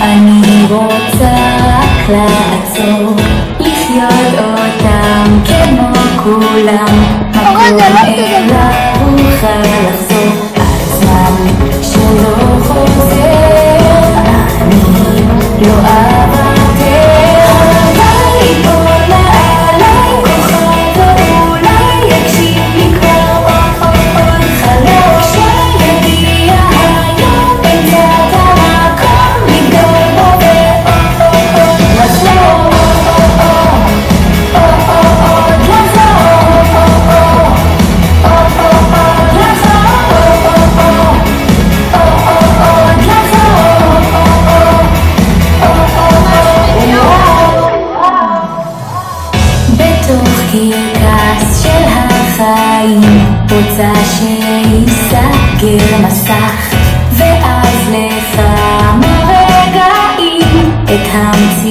אני רוצה רק לעצור, לחיות אותם כמו כולם, מקום אליו אוכל לחזור, הזמן שלא חוזר, אני לא אוותר, אבל יפול עליי כוכב ואולי יקשיב לי כבר עוד חלק שיגיע היום בצד המקום לגדול בו ועוד לחזור, עוד לחזור, בתוך קרקס של החיים רוצה שיסגר מסך, ואז לכמה רגעים את המציאות